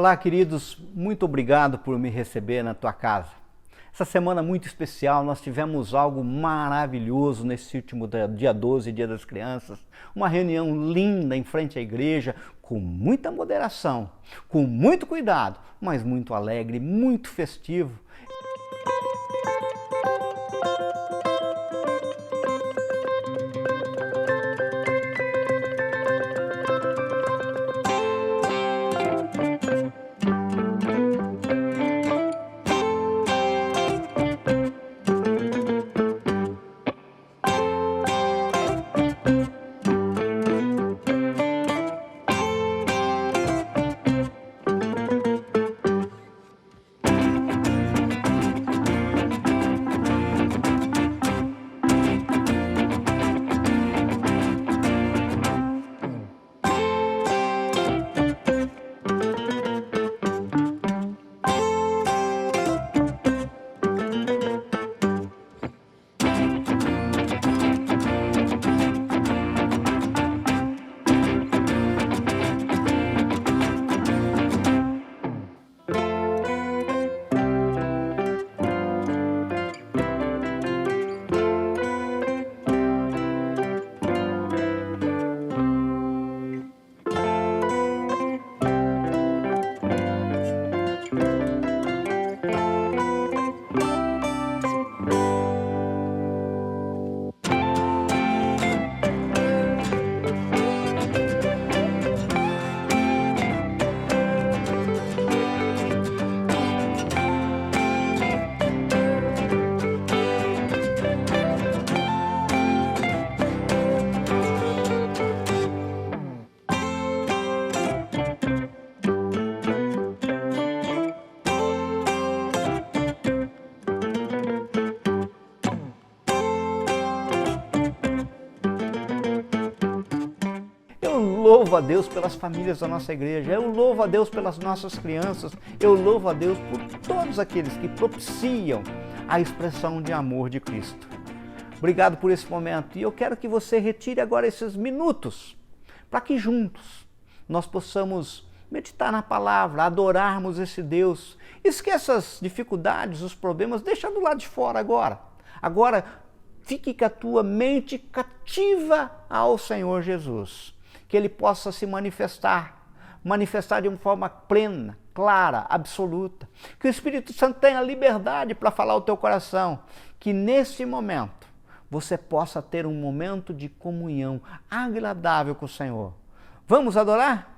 Olá, queridos, muito obrigado por me receber na tua casa. Essa semana muito especial, nós tivemos algo maravilhoso nesse último dia 12, Dia das Crianças. Uma reunião linda em frente à igreja, com muita moderação, com muito cuidado, mas muito alegre, muito festivo. Eu louvo a Deus pelas famílias da nossa igreja, eu louvo a Deus pelas nossas crianças, eu louvo a Deus por todos aqueles que propiciam a expressão de amor de Cristo. Obrigado por esse momento e eu quero que você retire agora esses minutos para que juntos nós possamos meditar na palavra, adorarmos esse Deus. Esqueça as dificuldades, os problemas, deixa do lado de fora agora. Agora fique com a tua mente cativa ao Senhor Jesus. Que Ele possa se manifestar de uma forma plena, clara, absoluta. Que o Espírito Santo tenha liberdade para falar ao teu coração. Que nesse momento você possa ter um momento de comunhão agradável com o Senhor. Vamos adorar?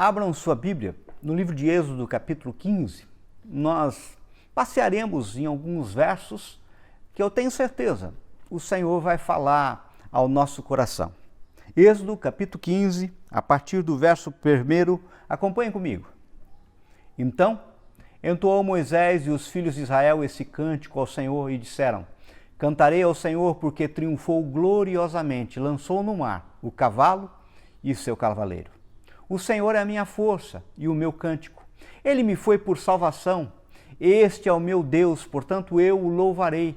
Abram sua Bíblia no livro de Êxodo, capítulo 15. Nós passearemos em alguns versos que eu tenho certeza o Senhor vai falar ao nosso coração. Êxodo, capítulo 15, a partir do verso 1, acompanhem comigo. Então, entoou Moisés e os filhos de Israel esse cântico ao Senhor e disseram: Cantarei ao Senhor porque triunfou gloriosamente, lançou no mar o cavalo e seu cavaleiro. O Senhor é a minha força e o meu cântico. Ele me foi por salvação. Este é o meu Deus, portanto eu o louvarei.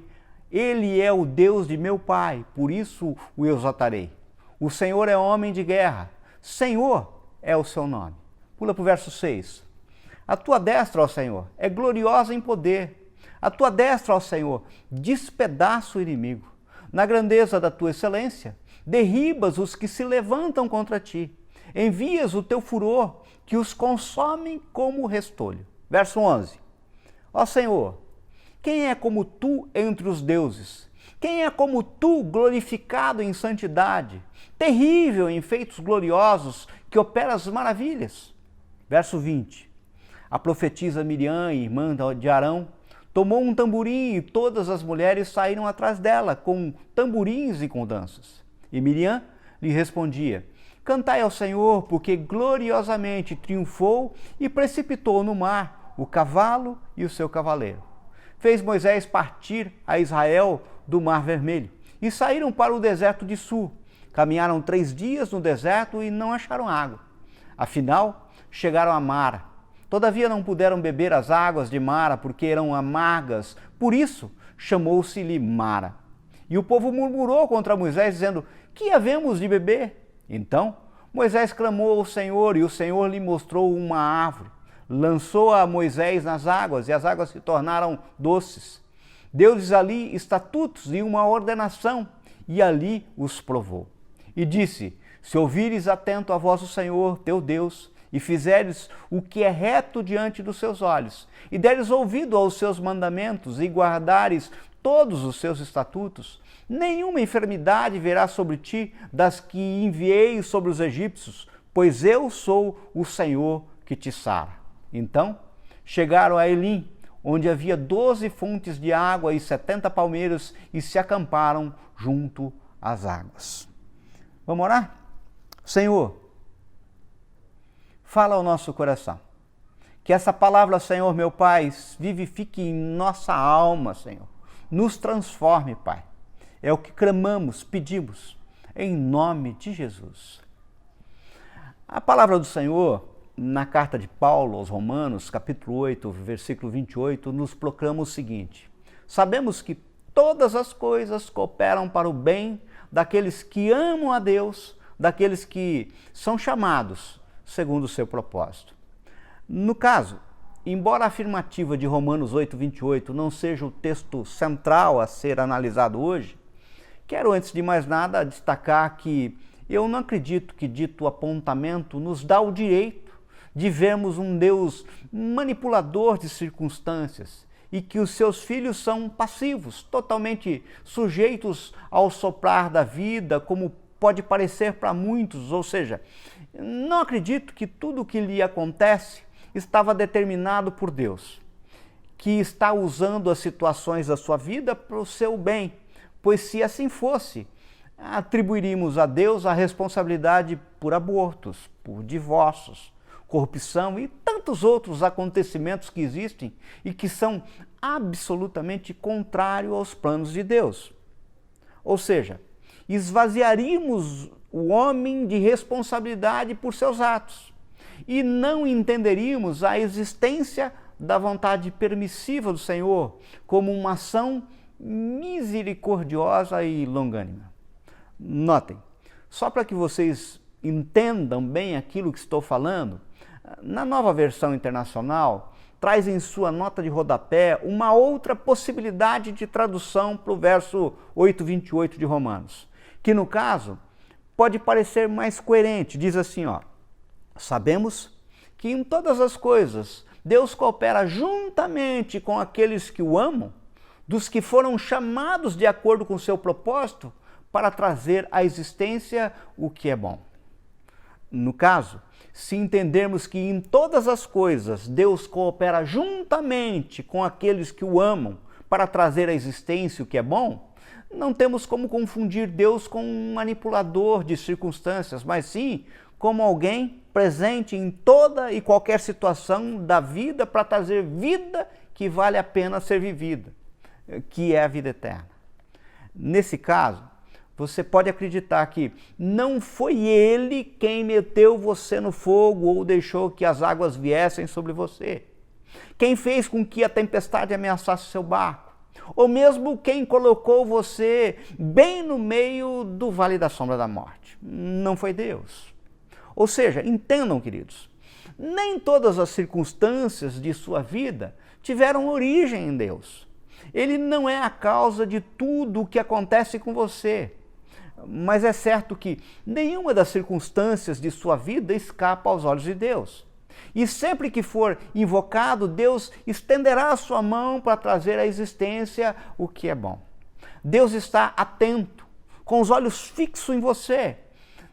Ele é o Deus de meu pai, por isso o exaltarei. O Senhor é homem de guerra. Senhor é o seu nome. Pula para o verso 6. A tua destra, ó Senhor, é gloriosa em poder. A tua destra, ó Senhor, despedaça o inimigo. Na grandeza da tua excelência, derribas os que se levantam contra ti. Envias o teu furor, que os consomem como restolho. Verso 11. Ó Senhor, quem é como tu entre os deuses? Quem é como tu, glorificado em santidade, terrível em feitos gloriosos, que operas maravilhas? Verso 20. A profetisa Miriam, irmã de Arão, tomou um tamborim e todas as mulheres saíram atrás dela com tamborins e com danças. E Miriam lhe respondia: Cantai ao Senhor, porque gloriosamente triunfou e precipitou no mar o cavalo e o seu cavaleiro. Fez Moisés partir a Israel do Mar Vermelho e saíram para o deserto de Sur. Caminharam 3 dias no deserto e não acharam água. Afinal, chegaram a Mara. Todavia não puderam beber as águas de Mara porque eram amargas. Por isso, chamou-se-lhe Mara. E o povo murmurou contra Moisés, dizendo: Que havemos de beber? Então, Moisés clamou ao Senhor e o Senhor lhe mostrou uma árvore. Lançou a Moisés nas águas e as águas se tornaram doces. Deu-lhes ali estatutos e uma ordenação e ali os provou. E disse: Se ouvires atento a voz do Senhor, teu Deus, e fizeres o que é reto diante dos seus olhos, e deres ouvido aos seus mandamentos e guardares todos os seus estatutos, nenhuma enfermidade virá sobre ti das que enviei sobre os egípcios, pois eu sou o Senhor que te sara. Então chegaram a Elim, onde havia 12 fontes de água e 70 palmeiras, e se acamparam junto às águas. Vamos orar? Senhor, fala ao nosso coração. Que essa palavra, Senhor, meu Pai, vivifique em nossa alma, Senhor. Nos transforme, Pai. É o que clamamos, pedimos, em nome de Jesus. A palavra do Senhor, na carta de Paulo aos Romanos, capítulo 8, versículo 28, nos proclama o seguinte: Sabemos que todas as coisas cooperam para o bem daqueles que amam a Deus, daqueles que são chamados segundo o seu propósito. No caso, embora a afirmativa de Romanos 8, 28 não seja o texto central a ser analisado hoje, quero, antes de mais nada, destacar que eu não acredito que dito apontamento nos dá o direito de vermos um Deus manipulador de circunstâncias e que os seus filhos são passivos, totalmente sujeitos ao soprar da vida, como pode parecer para muitos. Ou seja, não acredito que tudo o que lhe acontece estava determinado por Deus, que está usando as situações da sua vida para o seu bem, pois se assim fosse, atribuiríamos a Deus a responsabilidade por abortos, por divórcios, corrupção e tantos outros acontecimentos que existem e que são absolutamente contrários aos planos de Deus. Ou seja, esvaziaríamos o homem de responsabilidade por seus atos e não entenderíamos a existência da vontade permissiva do Senhor como uma ação misericordiosa e longânima. Notem, só para que vocês entendam bem aquilo que estou falando, na Nova Versão Internacional, traz em sua nota de rodapé uma outra possibilidade de tradução para o verso 8:28 de Romanos, que no caso pode parecer mais coerente. Diz assim, Sabemos que em todas as coisas Deus coopera juntamente com aqueles que o amam, dos que foram chamados de acordo com o seu propósito, para trazer à existência o que é bom. No caso, se entendermos que em todas as coisas Deus coopera juntamente com aqueles que o amam para trazer à existência o que é bom, não temos como confundir Deus com um manipulador de circunstâncias, mas sim como alguém presente em toda e qualquer situação da vida para trazer vida que vale a pena ser vivida, que é a vida eterna. Nesse caso, você pode acreditar que não foi ele quem meteu você no fogo ou deixou que as águas viessem sobre você, quem fez com que a tempestade ameaçasse seu barco, ou mesmo quem colocou você bem no meio do vale da sombra da morte. Não foi Deus. Ou seja, entendam, queridos, nem todas as circunstâncias de sua vida tiveram origem em Deus. Ele não é a causa de tudo o que acontece com você. Mas é certo que nenhuma das circunstâncias de sua vida escapa aos olhos de Deus. E sempre que for invocado, Deus estenderá a sua mão para trazer à existência o que é bom. Deus está atento, com os olhos fixos em você,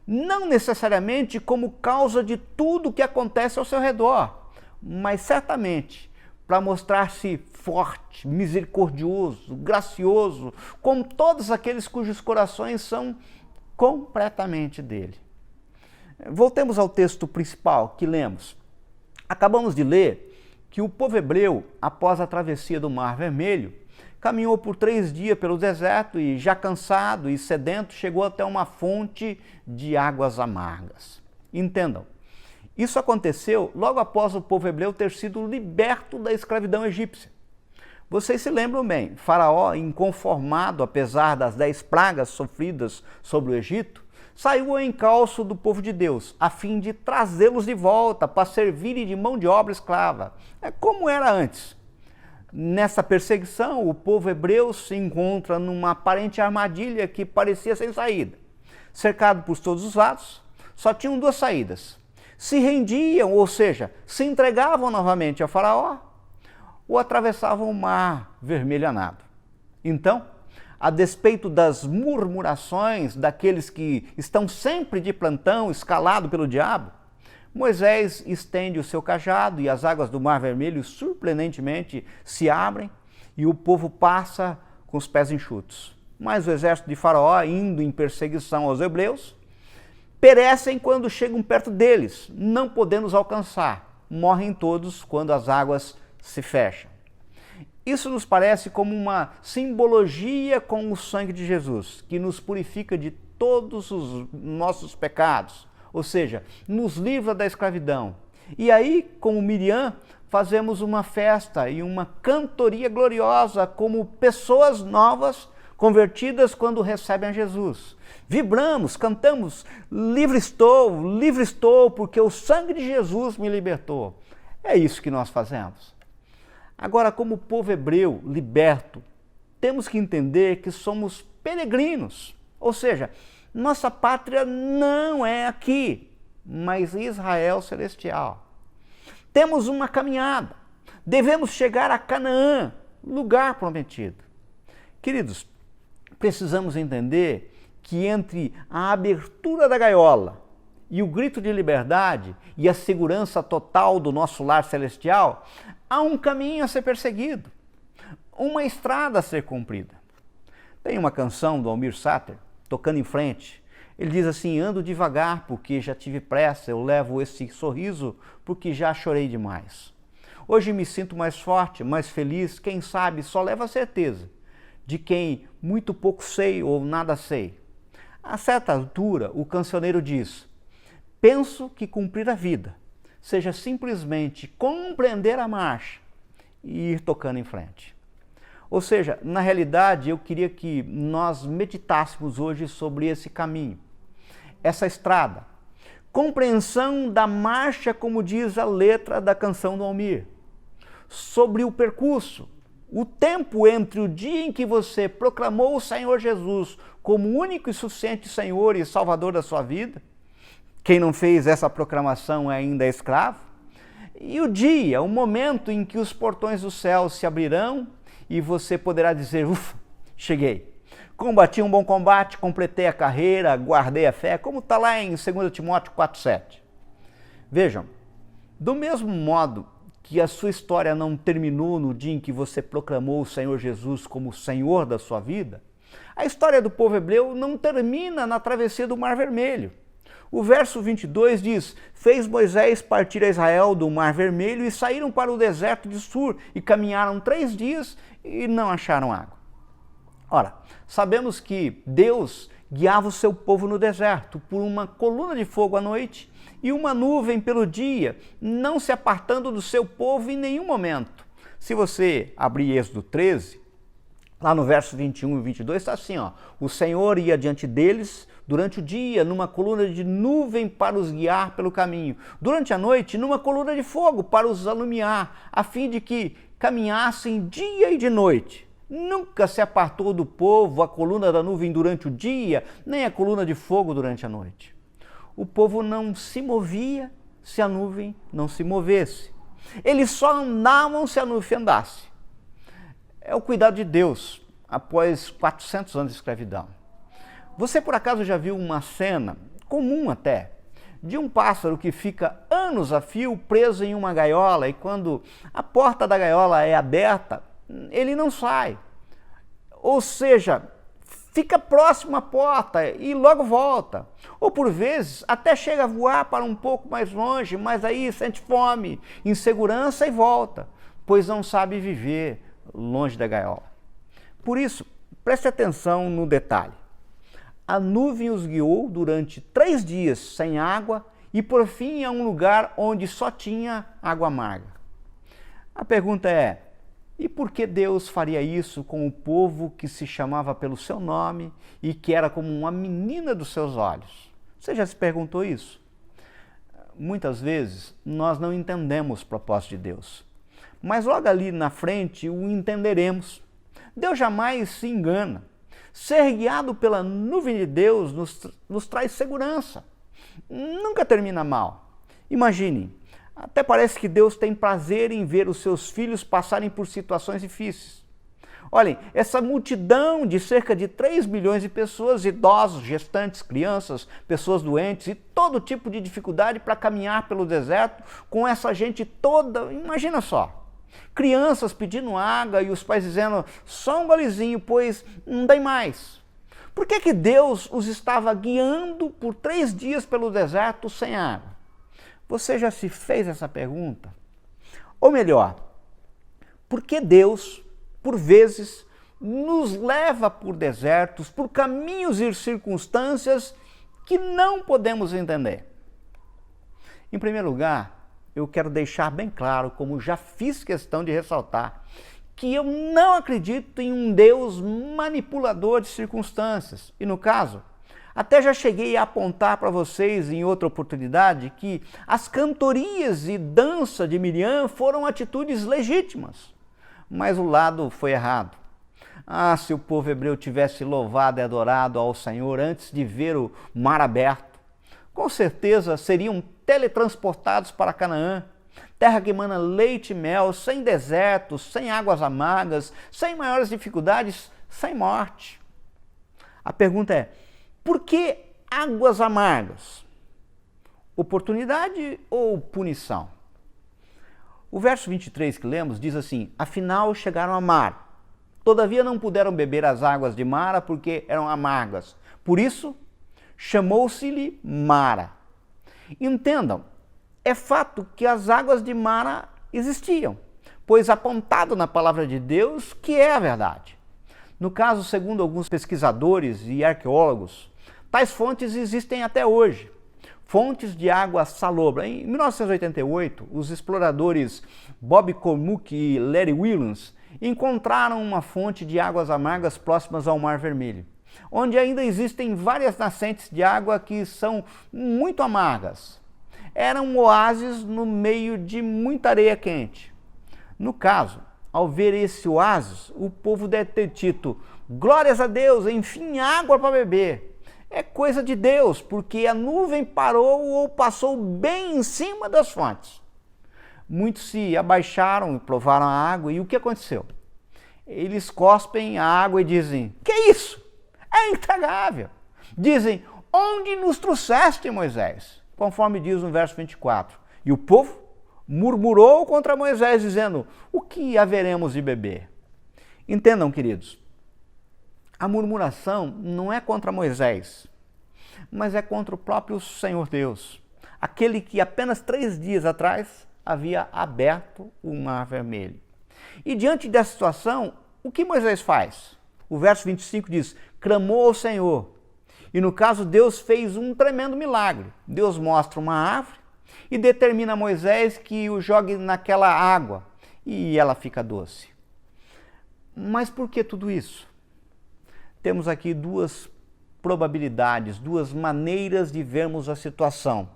não necessariamente como causa de tudo o que acontece ao seu redor, mas certamente para mostrar-se forte, misericordioso, gracioso, com todos aqueles cujos corações são completamente dele. Voltemos ao texto principal que lemos. Acabamos de ler que o povo hebreu, após a travessia do Mar Vermelho, caminhou por 3 dias pelo deserto e, já cansado e sedento, chegou até uma fonte de águas amargas. Entendam, isso aconteceu logo após o povo hebreu ter sido liberto da escravidão egípcia. Vocês se lembram bem, Faraó, inconformado apesar das 10 pragas sofridas sobre o Egito, saiu ao encalço do povo de Deus, a fim de trazê-los de volta para servirem de mão de obra escrava, como era antes. Nessa perseguição, o povo hebreu se encontra numa aparente armadilha que parecia sem saída. Cercado por todos os lados, só tinham 2 saídas. Se rendiam, ou seja, se entregavam novamente ao Faraó, ou atravessavam o Mar Vermelho a nado. Então, a despeito das murmurações daqueles que estão sempre de plantão, escalado pelo diabo, Moisés estende o seu cajado e as águas do Mar Vermelho surpreendentemente se abrem e o povo passa com os pés enxutos. Mas o exército de Faraó, indo em perseguição aos hebreus, perecem quando chegam perto deles, não podendo os alcançar. Morrem todos quando as águas se fecham. Isso nos parece como uma simbologia com o sangue de Jesus, que nos purifica de todos os nossos pecados, ou seja, nos livra da escravidão. E aí, como Miriam, fazemos uma festa e uma cantoria gloriosa como pessoas novas convertidas quando recebem a Jesus. Vibramos, cantamos, livre estou, porque o sangue de Jesus me libertou. É isso que nós fazemos. Agora, como povo hebreu liberto, temos que entender que somos peregrinos, ou seja, nossa pátria não é aqui, mas Israel celestial. Temos uma caminhada, devemos chegar a Canaã, lugar prometido. Queridos, precisamos entender que entre a abertura da gaiola e o grito de liberdade e a segurança total do nosso lar celestial, há um caminho a ser perseguido, uma estrada a ser cumprida. Tem uma canção do Almir Sater, Tocando em Frente. Ele diz assim: ando devagar porque já tive pressa, eu levo esse sorriso porque já chorei demais. Hoje me sinto mais forte, mais feliz, quem sabe só leva a certeza de quem muito pouco sei ou nada sei. A certa altura, o cancioneiro diz: penso que cumprir a vida seja simplesmente compreender a marcha e ir tocando em frente. Ou seja, na realidade, eu queria que nós meditássemos hoje sobre esse caminho, essa estrada, compreensão da marcha, como diz a letra da canção do Almir, sobre o percurso, o tempo entre o dia em que você proclamou o Senhor Jesus como único e suficiente Senhor e Salvador da sua vida. Quem não fez essa proclamação ainda é escravo. E o dia, o momento em que os portões do céu se abrirão e você poderá dizer: ufa, cheguei. Combati um bom combate, completei a carreira, guardei a fé, como está lá em 2 Timóteo 4,7. Vejam, do mesmo modo que a sua história não terminou no dia em que você proclamou o Senhor Jesus como o Senhor da sua vida, a história do povo hebreu não termina na travessia do Mar Vermelho. O verso 22 diz: fez Moisés partir a Israel do Mar Vermelho e saíram para o deserto de Sur e caminharam 3 dias e não acharam água. Ora, sabemos que Deus guiava o seu povo no deserto por uma coluna de fogo à noite e uma nuvem pelo dia, não se apartando do seu povo em nenhum momento. Se você abrir Êxodo 13, lá no verso 21 e 22 está assim, ó: o Senhor ia diante deles durante o dia numa coluna de nuvem para os guiar pelo caminho, durante a noite numa coluna de fogo para os alumiar, a fim de que caminhassem dia e de noite. Nunca se apartou do povo a coluna da nuvem durante o dia, nem a coluna de fogo durante a noite. O povo não se movia se a nuvem não se movesse. Eles só andavam se a nuvem andasse. É o cuidado de Deus após 400 anos de escravidão. Você por acaso já viu uma cena, comum até, de um pássaro que fica anos a fio preso em uma gaiola e quando a porta da gaiola é aberta, ele não sai. Ou seja, fica próximo à porta e logo volta. Ou por vezes até chega a voar para um pouco mais longe, mas aí sente fome, insegurança e volta, pois não sabe viver longe da gaiola. Por isso, preste atenção no detalhe. A nuvem os guiou durante 3 dias sem água e por fim a um lugar onde só tinha água amarga. A pergunta é: e por que Deus faria isso com o povo que se chamava pelo seu nome e que era como uma menina dos seus olhos? Você já se perguntou isso? Muitas vezes nós não entendemos o propósito de Deus, mas logo ali na frente o entenderemos. Deus jamais se engana. Ser guiado pela nuvem de Deus nos traz segurança. Nunca termina mal. Imagine, até parece que Deus tem prazer em ver os seus filhos passarem por situações difíceis. Olhem, essa multidão de cerca de 3 milhões de pessoas, idosos, gestantes, crianças, pessoas doentes e todo tipo de dificuldade para caminhar pelo deserto com essa gente toda, imagina só. Crianças pedindo água e os pais dizendo: só um golezinho, pois não tem mais. Por que Deus os estava guiando por 3 dias pelo deserto sem água? Você já se fez essa pergunta? Ou melhor, por que Deus, por vezes, nos leva por desertos, por caminhos e circunstâncias que não podemos entender? Em primeiro lugar, eu quero deixar bem claro, como já fiz questão de ressaltar, que eu não acredito em um Deus manipulador de circunstâncias. E no caso, até já cheguei a apontar para vocês em outra oportunidade que as cantorias e dança de Miriam foram atitudes legítimas, mas o lado foi errado. Ah, se o povo hebreu tivesse louvado e adorado ao Senhor antes de ver o mar aberto, com certeza seriam teletransportados para Canaã, terra que emana leite e mel, sem desertos, sem águas amargas, sem maiores dificuldades, sem morte. A pergunta é: por que águas amargas? Oportunidade ou punição? O verso 23 que lemos diz assim: afinal chegaram a mar, todavia não puderam beber as águas de Mara porque eram amargas. Por isso, chamou-se-lhe Mara. Entendam, é fato que as águas de Mara existiam, pois apontado na palavra de Deus que é a verdade. No caso, segundo alguns pesquisadores e arqueólogos, tais fontes existem até hoje. Fontes de água salobra. Em 1988, os exploradores Bob Cornuke e Larry Williams encontraram uma fonte de águas amargas próximas ao Mar Vermelho, onde ainda existem várias nascentes de água que são muito amargas. Eram oásis no meio de muita areia quente. No caso, ao ver esse oásis, o povo deve ter dito: glórias a Deus, enfim, água para beber. É coisa de Deus, porque a nuvem parou ou passou bem em cima das fontes. Muitos se abaixaram e provaram a água, e o que aconteceu? Eles cospem a água e dizem: que é isso? É intragável. Dizem: onde nos trouxeste, Moisés? Conforme diz no verso 24. E o povo murmurou contra Moisés, dizendo: o que haveremos de beber? Entendam, queridos, a murmuração não é contra Moisés, mas é contra o próprio Senhor Deus, aquele que apenas 3 dias atrás havia aberto o Mar Vermelho. E diante dessa situação, o que Moisés faz? O verso 25 diz: clamou ao Senhor. E no caso, Deus fez um tremendo milagre. Deus mostra uma árvore e determina a Moisés que o jogue naquela água e ela fica doce. Mas por que tudo isso? Temos aqui 2 probabilidades, 2 maneiras de vermos a situação,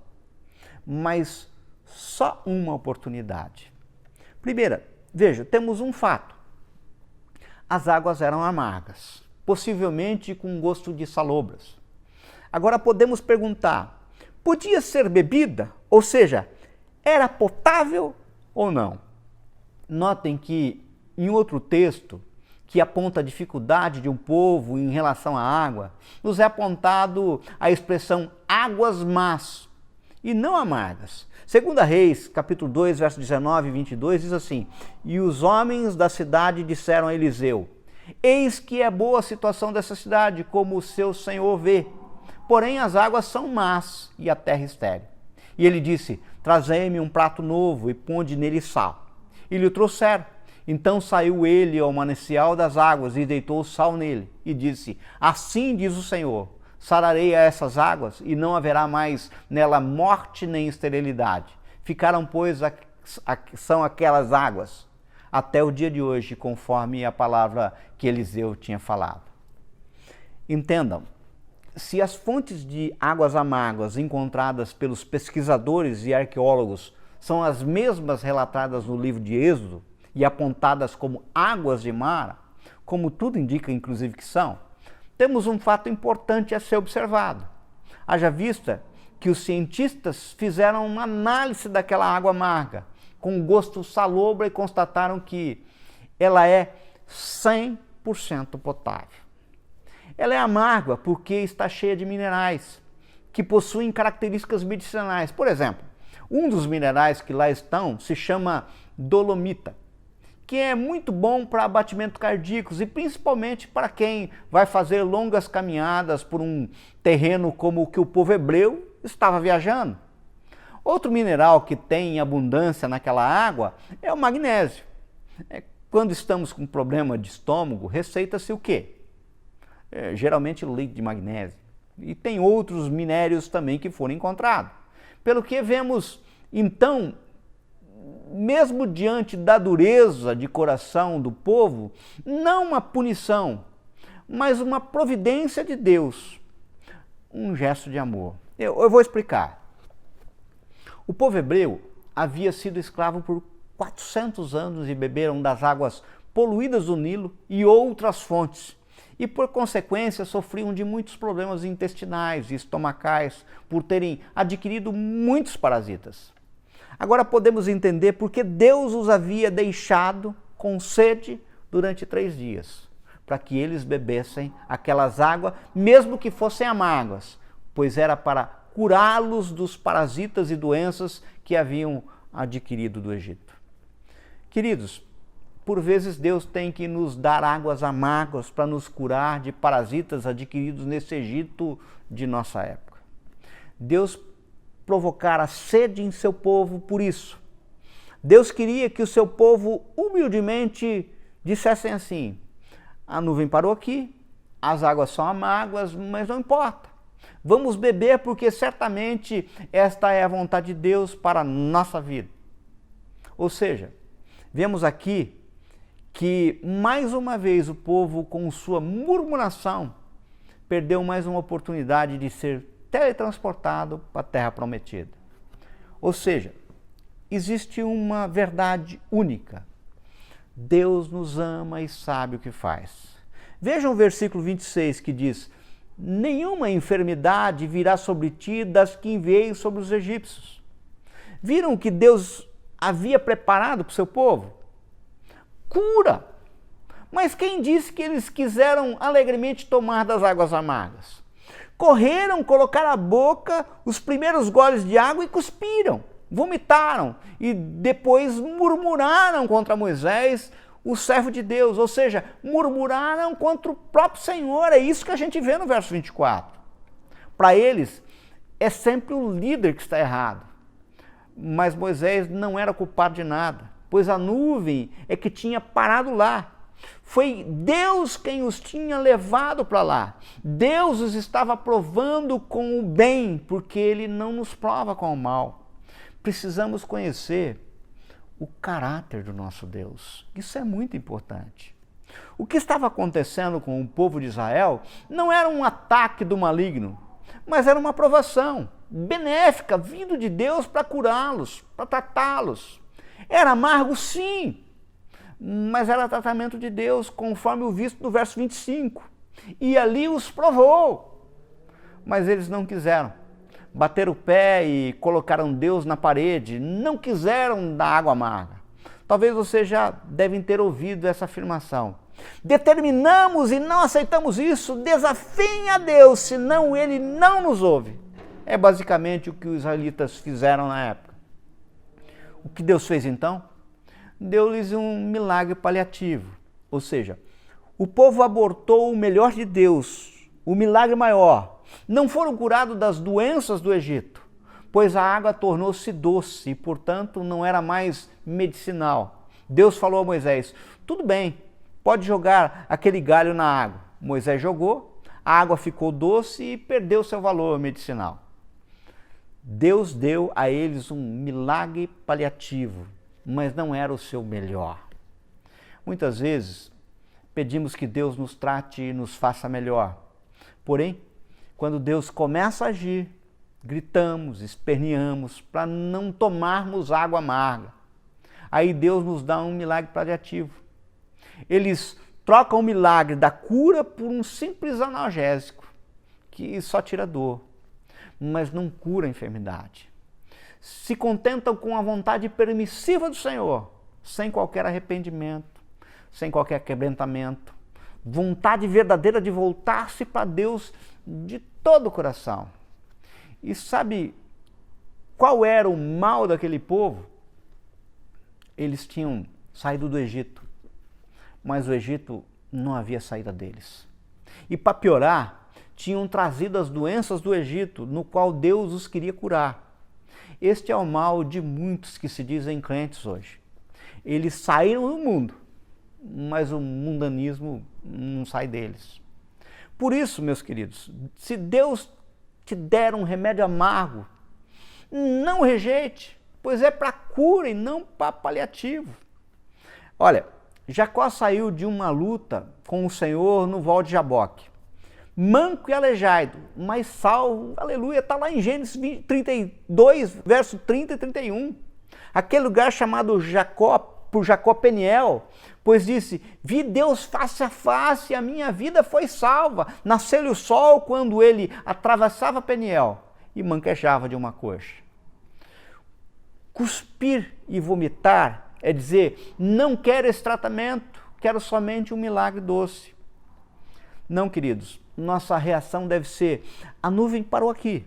mas só uma oportunidade. Primeira, veja, temos um fato. As águas eram amargas, possivelmente com gosto de salobras. Agora podemos perguntar, podia ser bebida? Ou seja, era potável ou não? Notem que em outro texto, que aponta a dificuldade de um povo em relação à água, nos é apontado a expressão águas más e não amargas. 2 Reis, capítulo 2, verso 19 e 22, diz assim: e os homens da cidade disseram a Eliseu: eis que é boa a situação dessa cidade, como o seu senhor vê, porém as águas são más e a terra estéril. E ele disse: trazei-me um prato novo e ponde nele sal. E lhe trouxeram. Então saiu ele ao manancial das águas e deitou o sal nele, e disse: assim diz o Senhor, sararei a essas águas, e não haverá mais nela morte nem esterilidade. Ficaram, pois, são aquelas águas, até o dia de hoje, conforme a palavra que Eliseu tinha falado. Entendam, se as fontes de águas amargas encontradas pelos pesquisadores e arqueólogos são as mesmas relatadas no livro de Êxodo, e apontadas como águas de Mara, como tudo indica inclusive que são, temos um fato importante a ser observado. Haja vista que os cientistas fizeram uma análise daquela água amarga, com gosto salobra, e constataram que ela é 100% potável. Ela é amarga porque está cheia de minerais, que possuem características medicinais. Por exemplo, um dos minerais que lá estão se chama dolomita, que é muito bom para abatimentos cardíacos e principalmente para quem vai fazer longas caminhadas por um terreno como o que o povo hebreu estava viajando. Outro mineral que tem abundância naquela água é o magnésio. Quando estamos com problema de estômago, receita-se o quê? Geralmente leite de magnésio. E tem outros minérios também que foram encontrados. Pelo que vemos, então, mesmo diante da dureza de coração do povo, não uma punição, mas uma providência de Deus, um gesto de amor. Eu vou explicar. O povo hebreu havia sido escravo por 400 anos e beberam das águas poluídas do Nilo e outras fontes, e por consequência sofriam de muitos problemas intestinais e estomacais por terem adquirido muitos parasitas. Agora podemos entender porque Deus os havia deixado com sede durante 3 dias, para que eles bebessem aquelas águas, mesmo que fossem amargas, pois era para curá-los dos parasitas e doenças que haviam adquirido do Egito. Queridos, por vezes Deus tem que nos dar águas amargas para nos curar de parasitas adquiridos nesse Egito de nossa época. Deus provocara sede em seu povo por isso. Deus queria que o seu povo humildemente dissessem assim: a nuvem parou aqui, as águas são amargas, mas não importa. Vamos beber porque certamente esta é a vontade de Deus para a nossa vida. Ou seja, vemos aqui que mais uma vez o povo, com sua murmuração, perdeu mais uma oportunidade de ser teletransportado para a terra prometida. Ou seja, existe uma verdade única. Deus nos ama e sabe o que faz. Vejam o versículo 26 que diz: nenhuma enfermidade virá sobre ti das que enviei sobre os egípcios. Viram o que Deus havia preparado para o seu povo? Cura! Mas quem disse que eles quiseram alegremente tomar das águas amargas? Correram, colocaram a boca, os primeiros goles de água e cuspiram. vomitaram e depois murmuraram contra Moisés, o servo de Deus, ou seja, murmuraram contra o próprio Senhor. É isso que a gente vê no verso 24. Para eles, é sempre o líder que está errado. Mas Moisés não era culpado de nada, pois a nuvem é que tinha parado lá. Foi Deus quem os tinha levado para lá. Deus os estava provando com o bem, porque Ele não nos prova com o mal. Precisamos conhecer o caráter do nosso Deus. Isso é muito importante. O que estava acontecendo com o povo de Israel não era um ataque do maligno, mas era uma provação benéfica, vindo de Deus para curá-los, para tratá-los. Era amargo, sim, mas era tratamento de Deus, conforme o visto no verso 25. E ali os provou, mas eles não quiseram. Bateram o pé e colocaram Deus na parede, não quiseram da água amarga. Talvez vocês já devem ter ouvido essa afirmação. Determinamos e não aceitamos isso, desafiem a Deus, senão Ele não nos ouve. É basicamente o que os israelitas fizeram na época. O que Deus fez então? Deu-lhes um milagre paliativo, ou seja, o povo abortou o melhor de Deus, o milagre maior. Não foram curados das doenças do Egito, pois a água tornou-se doce e, portanto, não era mais medicinal. Deus falou a Moisés, tudo bem, pode jogar aquele galho na água. Moisés jogou, a água ficou doce e perdeu seu valor medicinal. Deus deu a eles um milagre paliativo, mas não era o seu melhor. Muitas vezes pedimos que Deus nos trate e nos faça melhor. Porém, quando Deus começa a agir, gritamos, esperneamos para não tomarmos água amarga. Aí Deus nos dá um milagre paliativo. Eles trocam o milagre da cura por um simples analgésico, que só tira dor, mas não cura a enfermidade. Se contentam com a vontade permissiva do Senhor, sem qualquer arrependimento, sem qualquer quebrantamento, vontade verdadeira de voltar-se para Deus de todo o coração. E sabe qual era o mal daquele povo? Eles tinham saído do Egito, mas o Egito não havia saída deles. E para piorar, tinham trazido as doenças do Egito, no qual Deus os queria curar. Este é o mal de muitos que se dizem crentes hoje. Eles saíram do mundo, mas o mundanismo não sai deles. Por isso, meus queridos, se Deus te der um remédio amargo, não rejeite, pois é para cura e não para paliativo. Olha, Jacó saiu de uma luta com o Senhor no Val de Jaboque. Manco e aleijado, mas salvo, aleluia, está lá em Gênesis 32, verso 30 e 31. Aquele lugar chamado Jacó, por Jacó Peniel, pois disse, vi Deus face a face, a minha vida foi salva. Nasceu-lhe o sol quando ele atravessava Peniel e manquejava de uma coxa. Cuspir e vomitar é dizer, não quero esse tratamento, quero somente um milagre doce. Não, queridos, nossa reação deve ser, a nuvem parou aqui,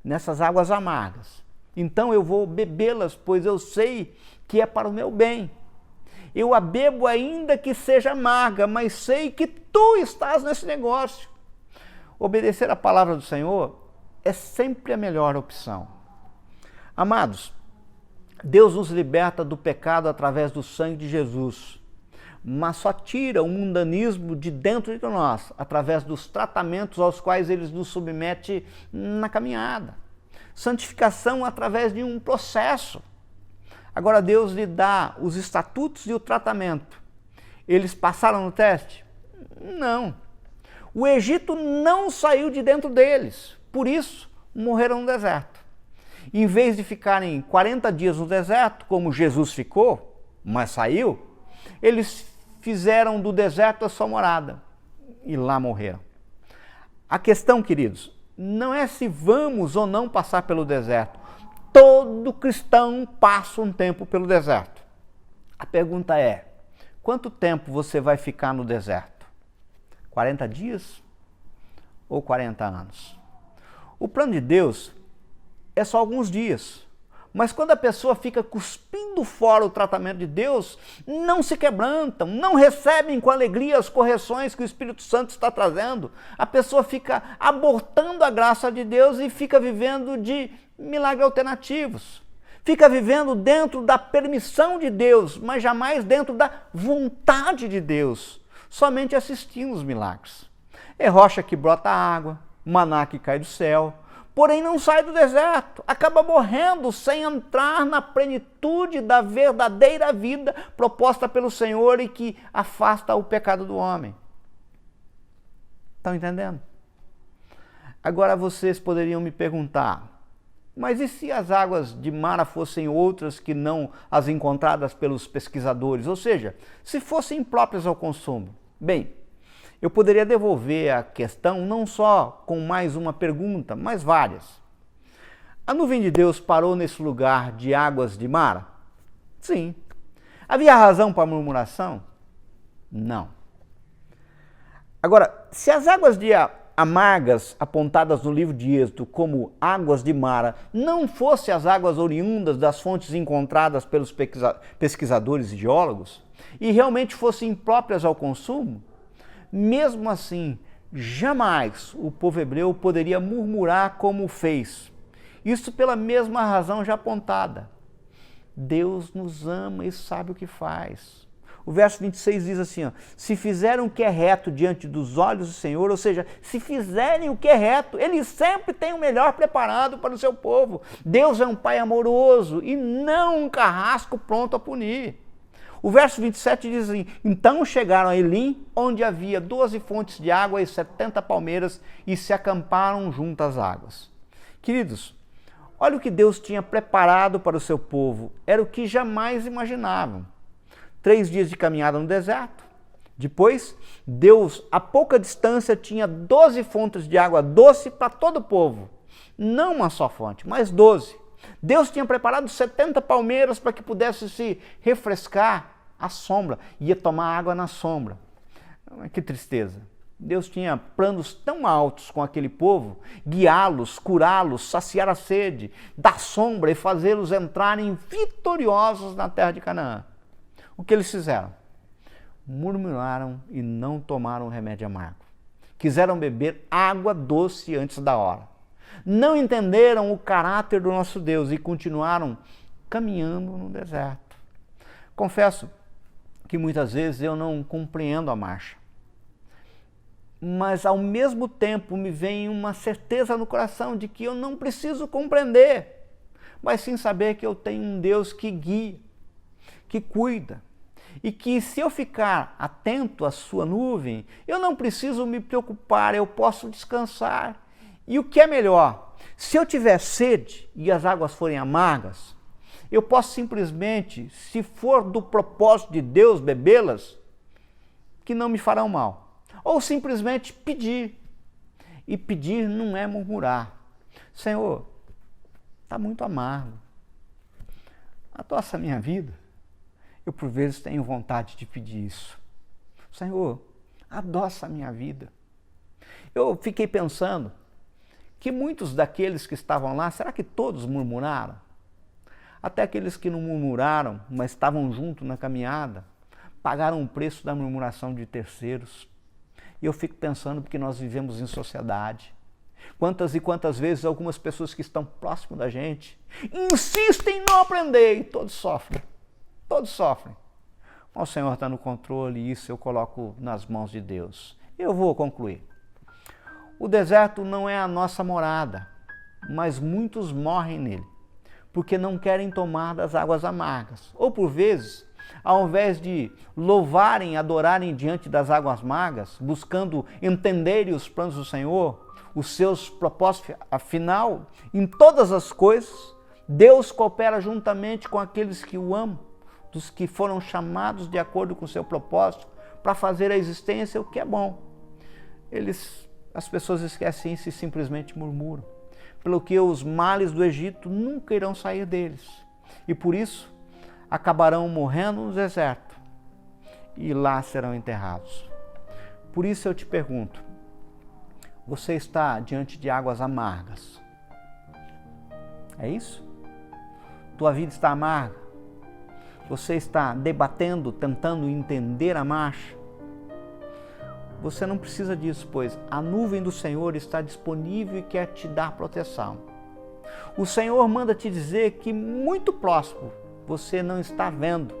nessas águas amargas. Então eu vou bebê-las, pois eu sei que é para o meu bem. Eu a bebo ainda que seja amarga, mas sei que tu estás nesse negócio. Obedecer a palavra do Senhor é sempre a melhor opção. Amados, Deus nos liberta do pecado através do sangue de Jesus, mas só tira o mundanismo de dentro de nós, através dos tratamentos aos quais Ele nos submete na caminhada. Santificação através de um processo. Agora Deus lhe dá os estatutos e o tratamento. Eles passaram no teste? Não. O Egito não saiu de dentro deles, por isso morreram no deserto. Em vez de ficarem 40 dias no deserto, como Jesus ficou, mas saiu, eles fizeram do deserto a sua morada e lá morreram. A questão, queridos, não é se vamos ou não passar pelo deserto. Todo cristão passa um tempo pelo deserto. A pergunta é, quanto tempo você vai ficar no deserto? 40 dias ou 40 anos? O plano de Deus é só alguns dias, Mas quando a pessoa fica cuspindo fora o tratamento de Deus, não se quebrantam, não recebem com alegria as correções que o Espírito Santo está trazendo. A pessoa fica abortando a graça de Deus e fica vivendo de milagres alternativos. Fica vivendo dentro da permissão de Deus, mas jamais dentro da vontade de Deus, somente assistindo os milagres. É rocha que brota água, maná que cai do céu, porém não sai do deserto, acaba morrendo sem entrar na plenitude da verdadeira vida proposta pelo Senhor e que afasta o pecado do homem. Estão entendendo? Agora vocês poderiam me perguntar, mas e se as águas de Mara fossem outras que não as encontradas pelos pesquisadores? Ou seja, se fossem impróprias ao consumo? Bem, eu poderia devolver a questão não só com mais uma pergunta, mas várias. A nuvem de Deus parou nesse lugar de águas de Mara? Sim. Havia razão para a murmuração? Não. Agora, se as águas de amargas apontadas no livro de Êxodo como águas de Mara não fossem as águas oriundas das fontes encontradas pelos pesquisadores e geólogos e realmente fossem impróprias ao consumo, mesmo assim, jamais o povo hebreu poderia murmurar como fez. Isso pela mesma razão já apontada. Deus nos ama e sabe o que faz. O verso 26 diz assim, ó, se fizerem o que é reto diante dos olhos do Senhor, ou seja, se fizerem o que é reto, Ele sempre tem o melhor preparado para o seu povo. Deus é um Pai amoroso e não um carrasco pronto a punir. O verso 27 diz assim, então chegaram a Elim, onde havia 12 fontes de água e 70 palmeiras, e se acamparam junto às águas. Queridos, olha o que Deus tinha preparado para o seu povo, era o que jamais imaginavam. 3 dias de caminhada no deserto. Depois, Deus, a pouca distância, tinha 12 fontes de água doce para todo o povo. Não uma só fonte, mas 12. Deus tinha preparado 70 palmeiras para que pudesse se refrescar à sombra. Ia tomar água na sombra. Que tristeza. Deus tinha planos tão altos com aquele povo, guiá-los, curá-los, saciar a sede, dar sombra e fazê-los entrarem vitoriosos na terra de Canaã. O que eles fizeram? Murmuraram e não tomaram remédio amargo. Quiseram beber água doce antes da hora. Não entenderam o caráter do nosso Deus e continuaram caminhando no deserto. Confesso que muitas vezes eu não compreendo a marcha. Mas ao mesmo tempo me vem uma certeza no coração de que eu não preciso compreender, mas sim saber que eu tenho um Deus que guia, que cuida. E que se eu ficar atento à sua nuvem, eu não preciso me preocupar, eu posso descansar. E o que é melhor, se eu tiver sede e as águas forem amargas, eu posso simplesmente, se for do propósito de Deus, bebê-las, que não me farão mal. Ou simplesmente pedir. E pedir não é murmurar. Senhor, está muito amargo. Adoça a minha vida. Eu, por vezes, tenho vontade de pedir isso. Senhor, adoça a minha vida. Eu fiquei pensando que muitos daqueles que estavam lá, será que todos murmuraram? Até aqueles que não murmuraram, mas estavam juntos na caminhada, pagaram o preço da murmuração de terceiros. E eu fico pensando porque nós vivemos em sociedade. Quantas e quantas vezes algumas pessoas que estão próximo da gente insistem em não aprender e todos sofrem. Todos sofrem. Mas o Senhor está no controle e isso eu coloco nas mãos de Deus. Eu vou concluir. O deserto não é a nossa morada, mas muitos morrem nele, porque não querem tomar das águas amargas. Ou por vezes, ao invés de louvarem, adorarem diante das águas amargas, buscando entenderem os planos do Senhor, os seus propósitos, afinal, em todas as coisas, Deus coopera juntamente com aqueles que o amam, dos que foram chamados de acordo com o seu propósito, para fazer a existência o que é bom. As pessoas esquecem isso e simplesmente murmuram, pelo que os males do Egito nunca irão sair deles. E por isso, acabarão morrendo no deserto e lá serão enterrados. Por isso eu te pergunto, você está diante de águas amargas? É isso? tua vida está amarga, você está debatendo, tentando entender a marcha, você não precisa disso, pois a nuvem do Senhor está disponível e quer te dar proteção. O Senhor manda te dizer que muito próximo você não está vendo,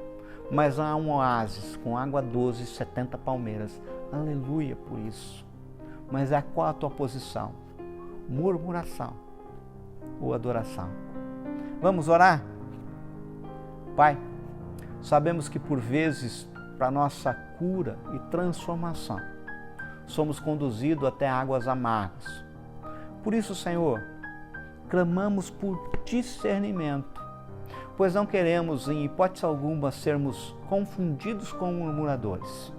mas há um oásis com água doce e 70 palmeiras. Aleluia por isso. Mas qual a tua posição? Murmuração ou adoração? Vamos orar? Pai, sabemos que por vezes, para nossa cura e transformação, somos conduzidos até águas amargas. Por isso, Senhor, clamamos por discernimento, pois não queremos, em hipótese alguma, sermos confundidos com murmuradores.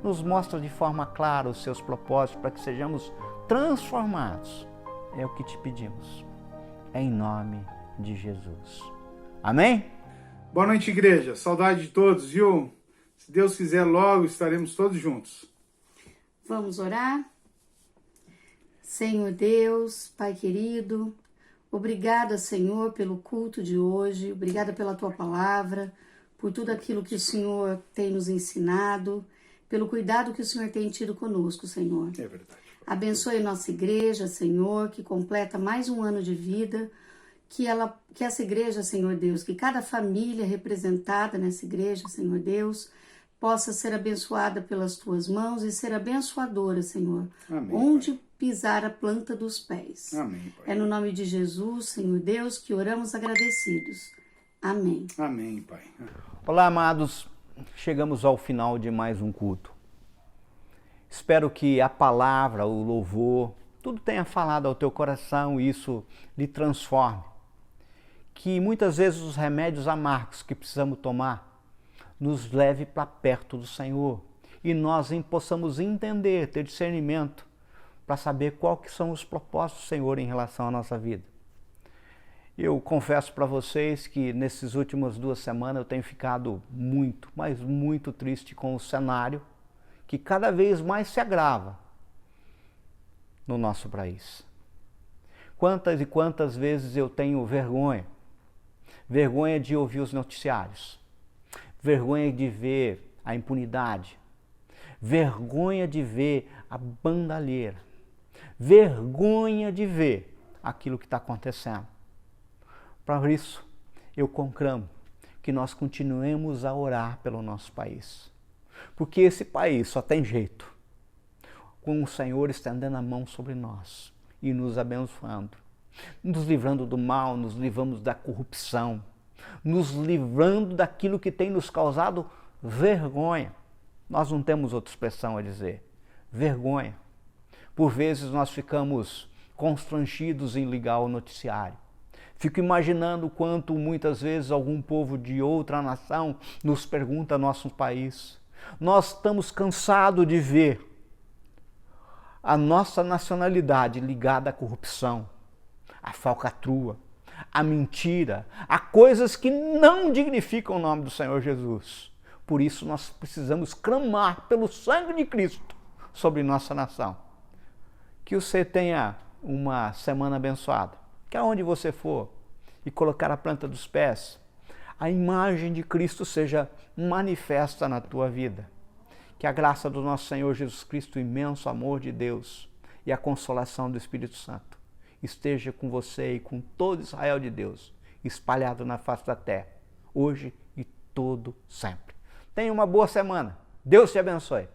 Nos mostra de forma clara os seus propósitos para que sejamos transformados. É o que te pedimos. É em nome de Jesus. Amém? Boa noite, igreja. Saudade de todos, viu? Se Deus quiser, logo estaremos todos juntos. Vamos orar? Senhor Deus, Pai querido, obrigada, Senhor, pelo culto de hoje, obrigada pela Tua palavra, por tudo aquilo que o Senhor tem nos ensinado, pelo cuidado que o Senhor tem tido conosco, Senhor. É verdade. Abençoe nossa igreja, Senhor, que completa mais um ano de vida, que essa igreja, Senhor Deus, que cada família representada nessa igreja, Senhor Deus, possa ser abençoada pelas Tuas mãos e ser abençoadora, Senhor, Amém, onde Pai. pisar a planta dos pés. Amém, Pai. É no nome de Jesus, Senhor Deus, que oramos agradecidos. Amém. Amém, Pai. Olá, amados. Chegamos ao final de mais um culto. Espero que a palavra, o louvor, tudo tenha falado ao teu coração e isso lhe transforme. Que muitas vezes os remédios amargos que precisamos tomar nos leve para perto do Senhor e nós possamos entender, ter discernimento para saber qual que são os propósitos do Senhor em relação à nossa vida. Eu confesso para vocês que nessas últimas 2 semanas eu tenho ficado muito, mas muito triste com o cenário que cada vez mais se agrava no nosso país. Quantas e quantas vezes eu tenho vergonha de ouvir os noticiários, vergonha de ver a impunidade, vergonha de ver a bandalheira, vergonha de ver aquilo que está acontecendo. Por isso, eu conclamo que nós continuemos a orar pelo nosso país, porque esse país só tem jeito com o Senhor estendendo a mão sobre nós e nos abençoando, nos livrando do mal, nos livrando da corrupção, nos livrando daquilo que tem nos causado vergonha. Nós não temos outra expressão a dizer, vergonha. Por vezes nós ficamos constrangidos em ligar o noticiário. Fico imaginando quanto muitas vezes algum povo de outra nação nos pergunta nosso país. Nós estamos cansados de ver a nossa nacionalidade ligada à corrupção, à falcatrua, à mentira, a coisas que não dignificam o nome do Senhor Jesus. Por isso nós precisamos clamar pelo sangue de Cristo sobre nossa nação. Que você tenha uma semana abençoada. Que aonde você for e colocar a planta dos pés, a imagem de Cristo seja manifesta na tua vida. Que a graça do nosso Senhor Jesus Cristo, o imenso amor de Deus e a consolação do Espírito Santo esteja com você e com todo Israel de Deus, espalhado na face da terra, hoje e todo sempre. Tenha uma boa semana. Deus te abençoe.